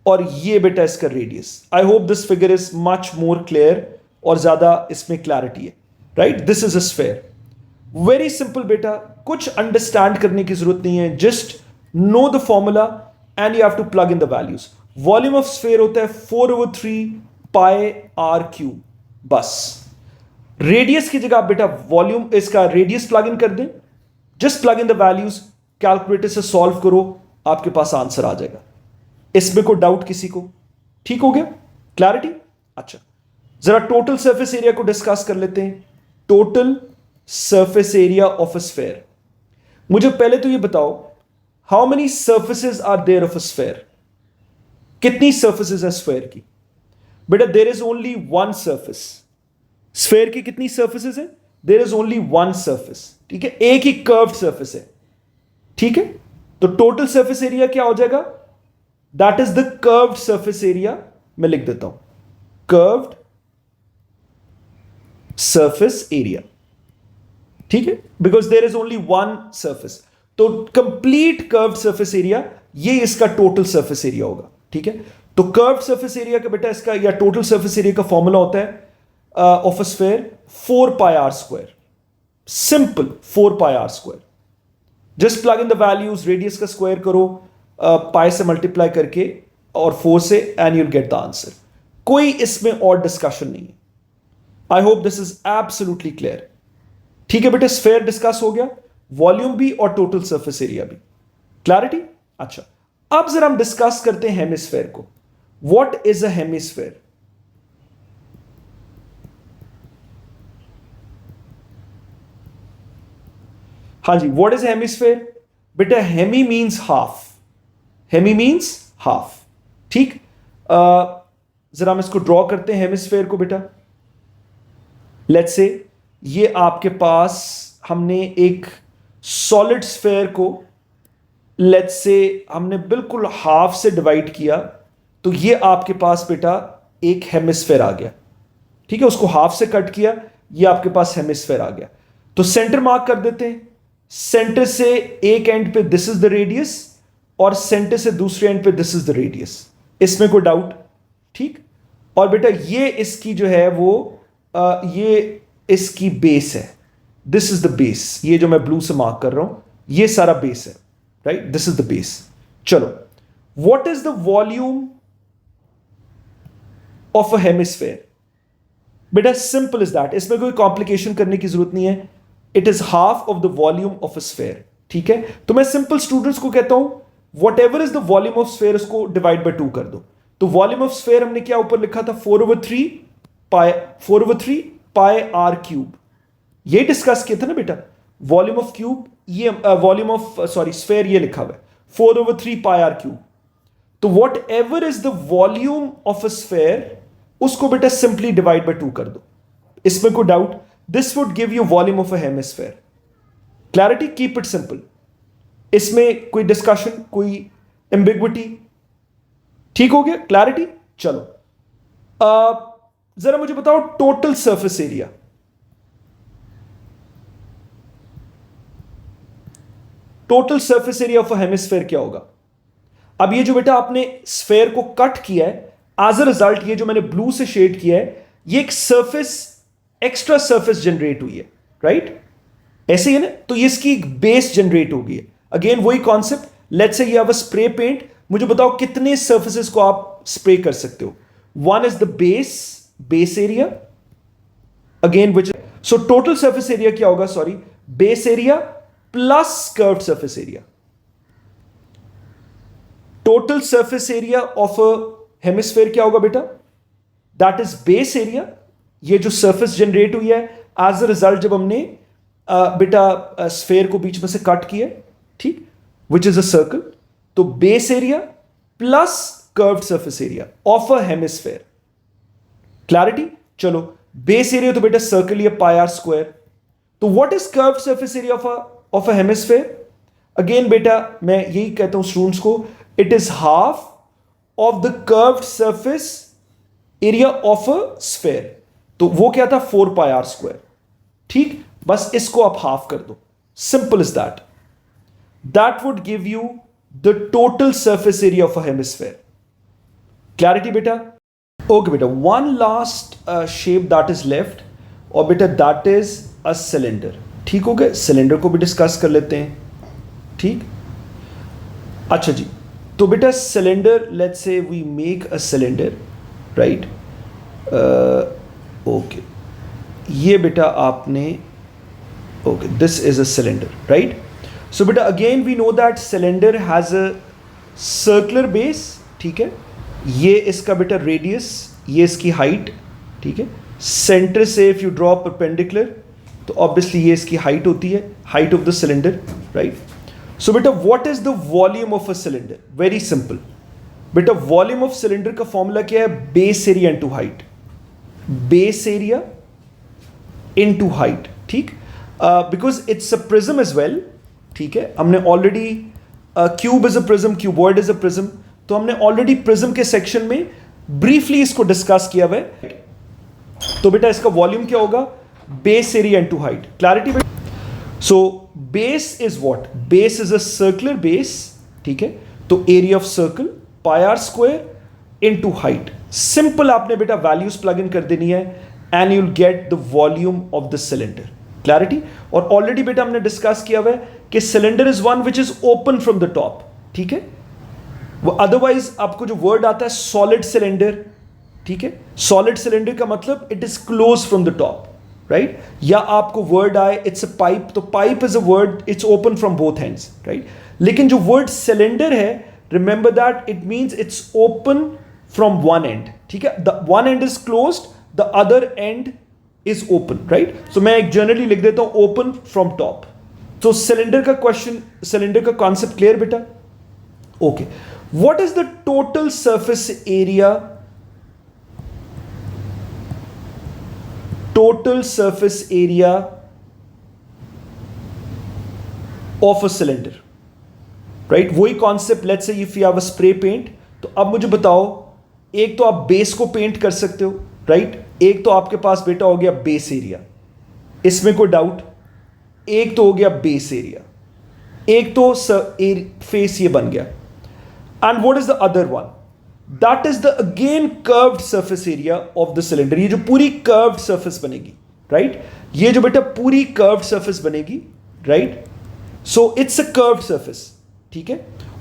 और ये बेटा इसका radius. I hope this figure is much more clear और ज्यादा इसमें क्लैरिटी है, right? This is a sphere, very simple बेटा, कुछ अंडरस्टैंड करने की जरूरत नहीं है, just know the formula and you have to plug in the values. Volume of sphere होता है 4/3 pi r cube, बस। रेडियस की जगह आप बेटा वॉल्यूम इसका रेडियस प्लग इन कर दें, just plug in the values, calculator से सॉल्व करो, आपके पास आंसर आ जाएगा। इसमें कोई डाउट किसी को? ठीक हो गया, क्लैरिटी? अच्छा, जरा टोटल सरफेस एरिया को डिस्कस कर लेते हैं। Total surface area of a sphere. मुझे पहले तो ये बताओ, how many surfaces are there of a sphere? कितनी सर्फेसेस है स्फेयर की? बेटा there is only one surface. Sphere की कितनी सर्फेसेस है? There is only one surface, ठीक है, एक ही कर्व्ड सर्फेस है, ठीक है। तो टोटल सरफेस एरिया क्या हो जाएगा? That is the curved surface area. मैं लिख देता हूं, कर्व्ड सरफेस एरिया, ठीक है, because there is only one surface. तो कंप्लीट कर्व्ड सरफेस एरिया, ये इसका टोटल सरफेस एरिया होगा, ठीक है। तो कर्व्ड सरफेस एरिया का बेटा इसका या टोटल सरफेस एरिया का फॉर्मूला होता है of a sphere 4 pi r square. Simple, 4 pi r square. Just plug in the values, radius का स्क्वायर करो पाई से मल्टीप्लाई करके और 4 से, and you'll get the answer. कोई इसमें और डिस्कशन नहीं है। I hope this is absolutely clear. ठीक है बेटे, स्फेयर डिस्कस हो गया, वॉल्यूम भी और टोटल सरफेस एरिया भी। क्लैरिटी? अच्छा, अब जरा हम डिस्कस करते हैं हेमिस्फेयर को। What is a hemisphere? हाँ जी, व्हाट इज हेमिस्फेयर? बेटा hemi means half. Hemi means half, ठीक। जरा हम इसको ड्रॉ करते हैं हेमिस्फेयर को बेटा। लेट्स से ये आपके पास हमने एक सॉलिड स्फेयर को लेट्स से हमने बिल्कुल हाफ से डिवाइड किया, तो ये आपके पास बेटा एक हेमिस्फेयर आ गया, ठीक है। उसको हाफ से कट किया, ये आपके पास हेमिस्फेयर आ गया। तो सेंटर मार्क कर देते हैं। सेंटर से एक एंड पे दिस इज द रेडियस और सेंटर से दूसरे एंड पे दिस इज द रेडियस। इसमें कोई डाउट? ठीक। और बेटा ये इसकी जो है वो ये इसकी बेस है। दिस इज द बेस, ये जो मैं ब्लू से मार्क कर रहा हूं ये सारा बेस है, right? This is the base. चलो, what is the volume of a hemisphere? बेटा सिंपल इज दैट, इसमें कोई कॉम्प्लिकेशन करने की जरूरत नहीं है। It is half of the volume of a sphere, ठीक है। तो मैं सिंपल स्टूडेंट्स को कहता हूं whatever is the volume of sphere उसको डिवाइड बाय 2 कर दो। तो वॉल्यूम ऑफ स्फेयर हमने क्या ऊपर लिखा था? 4/3 पाई आर क्यूब। ये डिस्कस किया था ना बेटा। वॉल्यूम ऑफ क्यूब, ये वॉल्यूम ऑफ स्फेयर ये लिखा हुआ है 4/3 पाई आर क्यूब। तो what ever is the volume of a sphere उसको बेटा सिंपली डिवाइड बाय 2 कर दो। इसमें कोई doubt? This would give you volume of a hemisphere. Clarity? Keep it simple. इसमें कोई डिस्कशन, कोई एम्बिग्विटी? ठीक हो गया, क्लैरिटी? चलो जरा मुझे बताओ total surface area. Total surface area of a hemisphere क्या होगा? अब ये जो बेटा आपने स्फेयर को कट किया है, एज अ रिजल्ट ये जो मैंने ब्लू से शेड किया है, ये एक सरफेस, एक्स्ट्रा सरफेस जनरेट हुई है, राइट? ऐसे ही है ना? तो ये इसकी बेस जनरेट हो गई है। अगेन वही concept, let's say you have a spray paint. मुझे बताओ कितने सर्फेसेस को आप स्प्रे कर सकते हो? One is the base area, again which, so total surface area क्या होगा? Sorry, base area plus curved surface area. Total surface area of a hemisphere क्या होगा बेटा? दैट इज बेस एरिया, ये जो सरफेस जनरेट हुई है एज अ रिजल्ट जब हमने बेटा स्फेयर को बीच में से कट किया, ठीक, विच इज अ सर्कल। तो base area plus curved surface area of a hemisphere. Clarity? चलो, बेस एरिया तो बेटा सर्कल ये पाई आर स्क्वायर। तो what is curved surface area of a hemisphere? Again बेटा मैं यही कहता हूं स्टूडेंट्स को, it is half of the curved surface area of a sphere. तो वो क्या था? 4 पाई आर स्क्वायर, ठीक। बस इसको आप हाफ कर दो, simple is that. That would give you the total surface area of a hemisphere. Clarity बेटा? ओके बेटा, one last shape that is left, और बेटा दैट इज अ सिलेंडर। ठीक हो गया, सिलेंडर को भी डिस्कस कर लेते हैं, ठीक। अच्छा जी, तो बेटा cylinder, let's say we make a cylinder, right? Okay, ये बेटा आपने, okay, this is a cylinder, right? So बेटा again we know that cylinder has a circular base, ठीक है? ये इसका बेटा रेडियस, ये इसकी हाइट, ठीक है? सेंटर से इफ यू ड्रॉ परपेंडिकुलर तो ऑब्वियसली ये इसकी हाइट होती है, height of the cylinder, right? So बेटा what is the volume of a cylinder? Very simple बेटा, वॉल्यूम ऑफ सिलेंडर का फॉर्मूला क्या है? Base area into height, base area into height, ठीक? Because it's a prism as well, ठीक है? हमने already cube is a prism, cuboid is a prism, तो हमने ऑलरेडी प्रिज्म के सेक्शन में ब्रीफली इसको डिस्कस किया हुआ है। तो बेटा इसका वॉल्यूम क्या होगा? Base area into height. Clarity बेटा? So base is what? Base is a circular base, ठीक है? तो area of circle pi r square into height. Simple आपने बेटा वैल्यूज प्लग इन कर देनी है and you will get the volume of the cylinder. Clarity? और ऑलरेडी बेटा हमने डिस्कस किया हुआ है कि cylinder is one which is open from the top, ठीक है? वो अदरवाइज आपको जो वर्ड आता है सॉलिड सिलेंडर, ठीक है? सॉलिड सिलेंडर का मतलब it is close from the top, right? या आपको वर्ड आए इट्स अ पाइप, तो pipe is a word, it's open from both ends, right? लेकिन जो वर्ड सिलेंडर है, remember that it means it's open from one end, ठीक है? The one end is closed, the other end is open, right? So मैं एक जनरली लिख देता हूं ओपन फ्रॉम टॉप। तो सिलेंडर का क्वेश्चन, सिलेंडर का कॉन्सेप्ट क्लियर बेटा? Okay, what is the total surface area, total surface area of a cylinder, right? वही concept, let's say if you have a spray paint, तो अब मुझे बताओ, एक तो आप बेस को पेंट कर सकते हो, राइट? एक तो आपके पास बेटा हो गया बेस एरिया, इसमें कोई डाउट? एक तो हो गया बेस एरिया, एक तो फेस ये बन गया, and what is the other one? That is the again curved surface area of the cylinder. ये जो पूरी curved surface बनेगी, right? ये जो बेटा पूरी curved surface बनेगी, right? So it's a curved surface, ठीक है?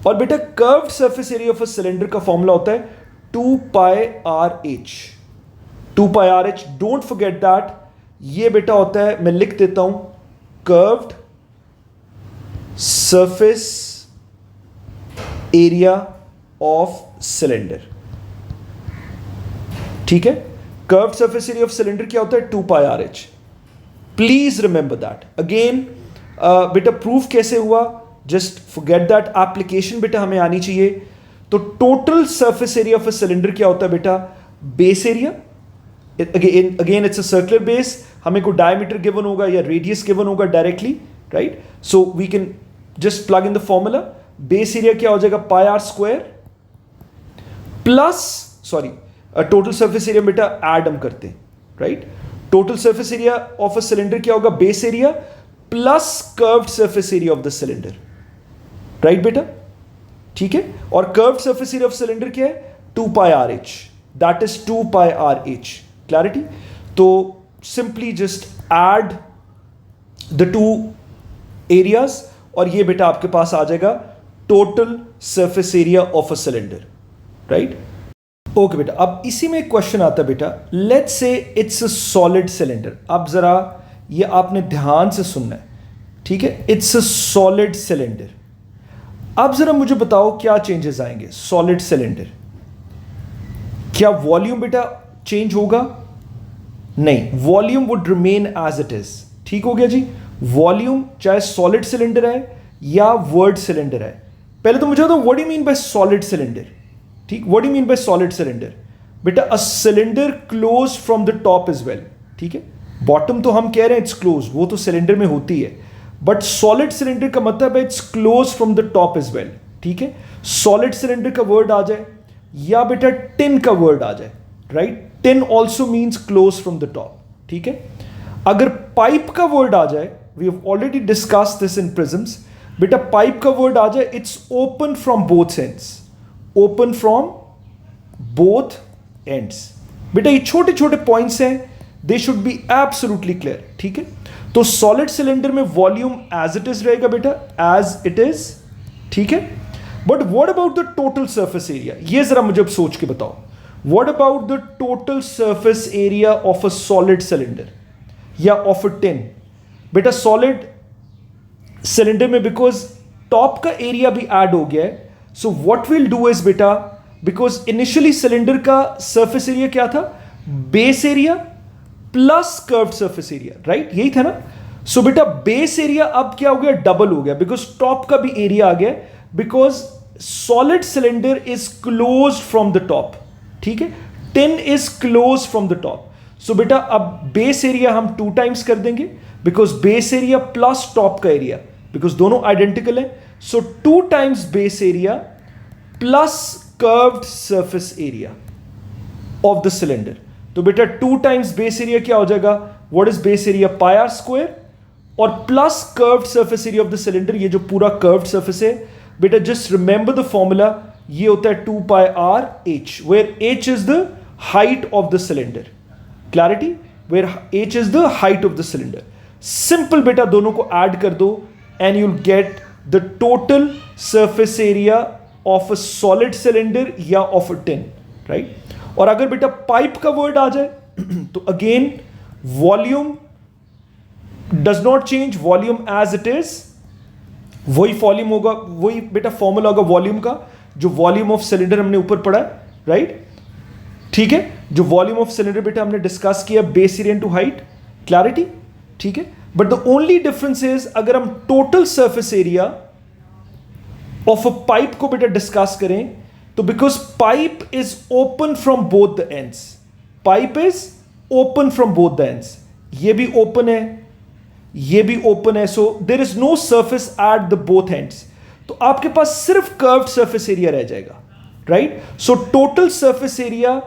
और बेटा curved surface area of a cylinder का फॉर्मूला होता है 2 pi RH, 2 pi RH, don't forget that। ये बेटा होता है, मैं लिख देता हूं, curved surface area of cylinder, ठीक है? Curved surface area of cylinder क्या होता है? 2 pi r h. Please remember that. Again बेटा प्रूफ कैसे हुआ? जस्ट फॉरगेट दैट, एप्लीकेशन बेटा हमें आनी चाहिए। तो total surface area of a cylinder क्या होता है बेटा? Base area, again it's a circular base, हमें कोई डायमीटर गिवन होगा या रेडियस गिवन होगा directly, right? So we can just plug in the formula. Base area क्या हो जाएगा? Pi r square plus, sorry, total surface area बेटा ऐड हम करते हैं, right? Total surface area of a cylinder क्या होगा? Base area plus curved surface area of the cylinder, right बेटा? ठीक है? और curved surface area of cylinder क्या है? 2 pi r h, that is 2 pi r h. Clarity? तो simply just add the two areas और ये बेटा आपके पास आ जाएगा total surface area of a cylinder, right? Okay बेटा, अब इसी में एक क्वेश्चन आता है बेटा, let's say it's a solid cylinder. अब जरा ये आपने ध्यान से सुनना है, ठीक है? It's a solid cylinder. अब जरा मुझे बताओ क्या चेंजेस आएंगे सॉलिड सिलेंडर? क्या वॉल्यूम बेटा चेंज होगा? नहीं, volume would remain as it is. ठीक हो गया जी? वॉल्यूम चाहे सॉलिड सिलेंडर है या वर्ड सिलेंडर है। पहले तो मुझे बताओ what do you mean by solid cylinder? ठीक, what do you mean by solid cylinder? बेटा a cylinder close from the top is well, ठीक है? बॉटम तो हम कह रहे हैं इट्स क्लोज, वो तो सिलेंडर में होती है, बट सॉलिड सिलेंडर का मतलब है it's close from the top is well, ठीक है? सॉलिड सिलेंडर का वर्ड आ जाए या बेटा टिन का वर्ड आ जाए, right? Tin also means close from the top, ठीक है? अगर पाइप का वर्ड आ जाए, we have already discussed this in prisms, बेटा पाइप का वर्ड आ जाए it's open from both ends, open from both ends. बेटा ये छोटे छोटे पॉइंट्स हैं, they should be absolutely clear, ठीक है? तो सॉलिड सिलेंडर में वॉल्यूम एज इट इज रहेगा बेटा, एज इट इज, ठीक है? But what about the total surface area? ये जरा मुझे अब सोच के बताओ, what about the total surface area of a solid cylinder? या ऑफ अ टिन? बेटा सॉलिड सिलेंडर में बिकॉज टॉप का एरिया भी ऐड हो गया है, so what will do is बेटा, बिकॉज इनिशियली सिलेंडर का सरफेस एरिया क्या था, base area plus curved surface area, right, यही था ना. सो बेटा बेस एरिया अब क्या हो गया, डबल हो गया, बिकॉज टॉप का भी एरिया आ गया, because solid cylinder is close from the top. ठीक है, tin is close from the top. So बेटा अब बेस एरिया हम 2 टाइम्स कर देंगे, because base area plus top का एरिया, बिकॉज दोनों आइडेंटिकल है. So 2 times base area plus curved surface area of the cylinder. तो बेटा 2 टाइम्स बेस एरिया क्या हो जाएगा, what is base area, pi r square, और plus curved surface area of the cylinder, ये जो पूरा कर्व्ड सरफेस है. बेटा जस्ट रिमेंबर द फॉर्मूला, ये होता है 2 pi r h, where h is the height of the cylinder. Clarity, where h is the height of the cylinder. Simple बेटा दोनों को ऐड कर दो and you'll get the total surface area of a solid cylinder या ऑफ अ टिन, राइट. और अगर बेटा पाइप का वर्ड आ जाए तो again volume does not change, volume as it is, वही वॉल्यूम होगा, वही बेटा फॉर्मूला होगा वॉल्यूम का, जो वॉल्यूम ऑफ सिलेंडर हमने ऊपर पढ़ा है, राइट. ठीक है, जो वॉल्यूम ऑफ सिलेंडर बेटा हमने डिस्कस किया, base area into height. Clarity, ठीक है. But the only difference is अगर हम total surface area of a pipe को बेटा डिस्कस करें, तो because pipe is open from both the ends, pipe is open from both the ends, ये भी ओपन है, ये भी ओपन है, so there is no surface at the both ends. तो आपके पास सिर्फ कर्व्ड सरफेस एरिया रह जाएगा, right. So total surface area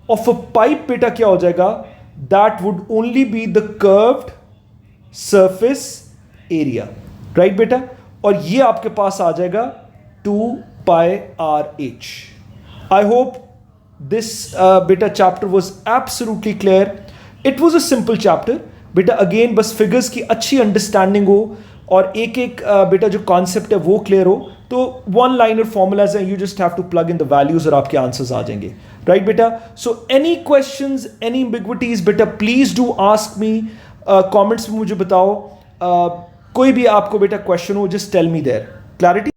of a pipe बेटा क्या हो जाएगा, that would only be the curved surface area, right बेटा. और ये आपके पास आ जाएगा 2 pi r h. I hope this बेटा chapter was absolutely clear. It was a simple chapter बेटा. अगेन बस फिगर्स की अच्छी अंडरस्टैंडिंग हो और एक एक बेटा जो कॉन्सेप्ट है वो क्लियर हो, तो 1 लाइनर फॉर्मूलाज हैं, you just have to plug in the values और आपके आंसर्स आ जाएंगे, राइट बेटा. So any questions, any ambiguities बेटा please do ask me, comments में मुझे बताओ. कोई भी आपको बेटा क्वेश्चन हो, just tell me there. Clarity.